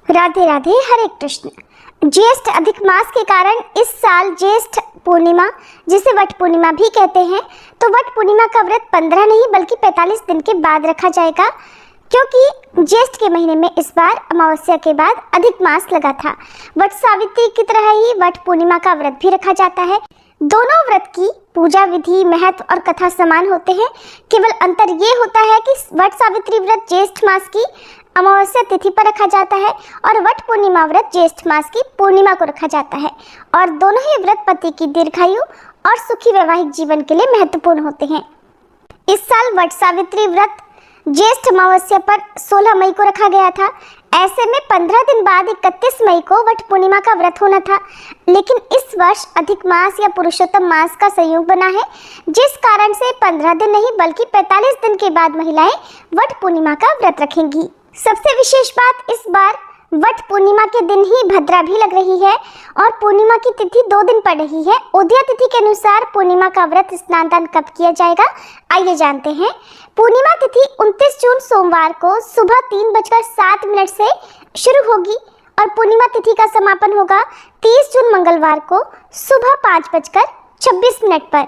राधे राधे, हरे कृष्ण। ज्येष्ठ अधिक मास के कारण इस साल ज्येष्ठ पूर्णिमा, जिसे वट पूर्णिमा भी कहते हैं, तो वट पूर्णिमा का व्रत 15 नहीं बल्कि 45 दिन के बाद रखा जाएगा, क्योंकि ज्येष्ठ के महीने में इस बार अमावस्या के बाद अधिक मास लगा था। वट सावित्री की तरह ही वट पूर्णिमा का व्रत भी रखा जाता है। दोनों व्रत की पूजा विधि, महत्व और कथा समान होते हैं। केवल अंतर ये होता है कि वट सावित्री व्रत ज्येष्ठ मास की अमावस्या तिथि पर रखा जाता है और वट पूर्णिमा व्रत ज्येष्ठ मास की पूर्णिमा को रखा जाता है, और दोनों ही व्रत पति की दीर्घायु और सुखी वैवाहिक जीवन के लिए महत्वपूर्ण होते हैं। इस साल वट सावित्री व्रत ज्येष्ठ अमावस्या पर 16 मई को रखा गया था। ऐसे में 15 दिन बाद 31 मई को वट पूर्णिमा का व्रत होना था, लेकिन इस वर्ष अधिक मास या पुरुषोत्तम मास का संयोग बना है, जिस कारण से 15 दिन नहीं बल्कि 45 दिन के बाद महिलाएं वट पूर्णिमा का व्रत रखेंगी। सबसे विशेष बात, इस बार वट पूर्णिमा के दिन ही भद्रा भी लग रही है और पूर्णिमा की तिथि 2 दिन पड़ रही है। उदय तिथि के अनुसार पूर्णिमा का व्रत स्नान दान कब किया जाएगा, आइए जानते हैं। पूर्णिमा तिथि 29 जून सोमवार को सुबह 3:07 से शुरू होगी और पूर्णिमा तिथि का समापन होगा 30 जून मंगलवार को सुबह 5:26 पर।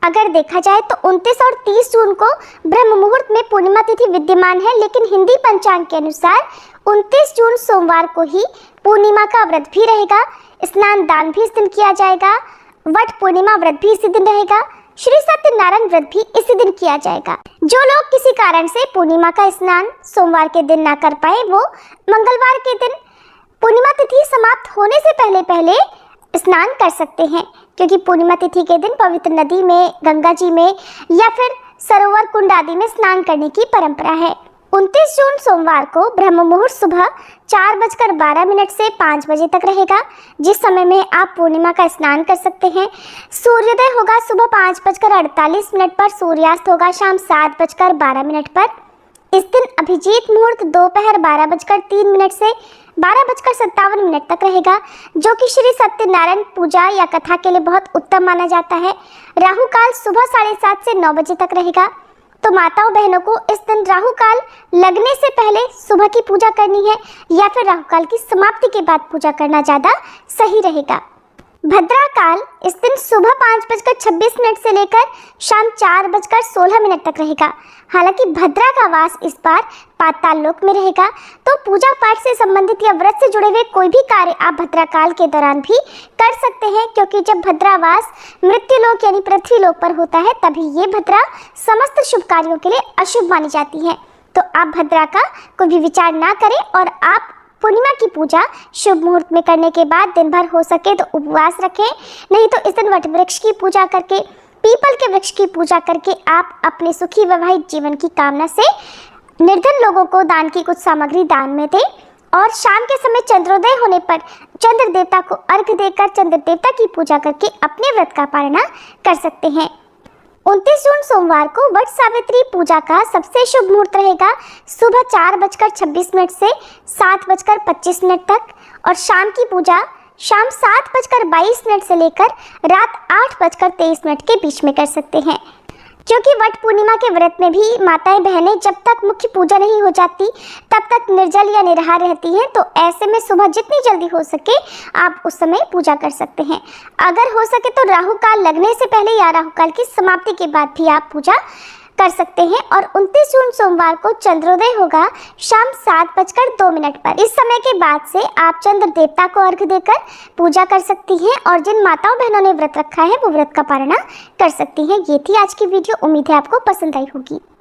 अगर देखा जाए तो 29 और 30 जून को ब्रह्म मुहूर्त में पूर्णिमा तिथि विद्यमान है, लेकिन हिंदी पंचांग के अनुसार 29 जून सोमवार को ही पूर्णिमा का व्रत भी रहेगा। स्नान दान भी इस दिन किया जाएगा। वट पूर्णिमा व्रत भी इसी दिन रहेगा। श्री सत्यनारायण व्रत भी इसी दिन किया जाएगा। जो लोग किसी कारण से पूर्णिमा का स्नान सोमवार के दिन ना कर पाए, वो मंगलवार के दिन पूर्णिमा तिथि समाप्त होने से पहले स्नान कर सकते हैं, क्योंकि पूर्णिमा तिथि के दिन पवित्र नदी में, गंगा जी में या फिर सरोवर कुंड आदि में स्नान करने की परंपरा है। 29 जून सोमवार को ब्रह्म मुहूर्त सुबह 4:12 से 5 बजे तक रहेगा, जिस समय में आप पूर्णिमा का स्नान कर सकते हैं। सूर्योदय होगा सुबह 5:48 पर, सूर्यास्त होगा शाम 7:12 पर। इस दिन अभिजीत मुहूर्त दोपहर 12:03 से 12:57 तक रहेगा, जो कि श्री सत्यनारायण पूजा या कथा के लिए बहुत उत्तम माना जाता है। राहु काल सुबह 7:30 से 9 बजे तक रहेगा, तो माताओं बहनों को इस दिन राहु काल लगने से पहले सुबह की पूजा करनी है या फिर राहु काल की समाप्ति के बाद पूजा करना ज़्यादा सही रहेगा। भद्रा काल इस दिन सुबह 5:26 से लेकर शाम 4:16 तक रहेगा। हालांकि भद्रा का वास इस बार पाताल लोक में रहेगा, तो पूजा पाठ से संबंधित या व्रत से जुड़े हुए कोई भी कार्य आप भद्रा काल के दौरान भी कर सकते हैं, क्योंकि जब भद्रावास मृत्युलोक यानी पृथ्वी लोक पर होता है, तभी ये भद्रा समस्त शुभ कार्यों के लिए अशुभ मानी जाती है। तो आप भद्रा का कोई भी विचार ना करें और आप पूर्णिमा की पूजा शुभ मुहूर्त में करने के बाद दिन भर हो सके तो उपवास रखें, नहीं तो इस दिन वट वृक्ष की पूजा करके, पीपल के वृक्ष की पूजा करके आप अपने सुखी वैवाहिक जीवन की कामना से निर्धन लोगों को दान की कुछ सामग्री दान में दें, और शाम के समय चंद्रोदय होने पर चंद्र देवता को अर्घ्य देकर चंद्र देवता की पूजा करके अपने व्रत का पालना कर सकते हैं। 29 जून सोमवार को वट सावित्री पूजा का सबसे शुभ मुहूर्त रहेगा सुबह 4:26 से 7:25 तक, और शाम की पूजा शाम 7:22 से लेकर रात 8:23 के बीच में कर सकते हैं। क्योंकि वट पूर्णिमा के व्रत में भी माताएं बहनें जब तक मुख्य पूजा नहीं हो जाती तब तक निर्जल या निराहार रहती हैं, तो ऐसे में सुबह जितनी जल्दी हो सके आप उस समय पूजा कर सकते हैं। अगर हो सके तो राहु काल लगने से पहले या राहु काल की समाप्ति के बाद भी आप पूजा कर सकते हैं। और 29 जून सोमवार को चंद्रोदय होगा शाम 7:02 पर। इस समय के बाद से आप चंद्र देवता को अर्घ्य देकर पूजा कर सकती हैं, और जिन माताओं बहनों ने व्रत रखा है वो व्रत का पालना कर सकती हैं। ये थी आज की वीडियो। उम्मीद है आपको पसंद आई होगी।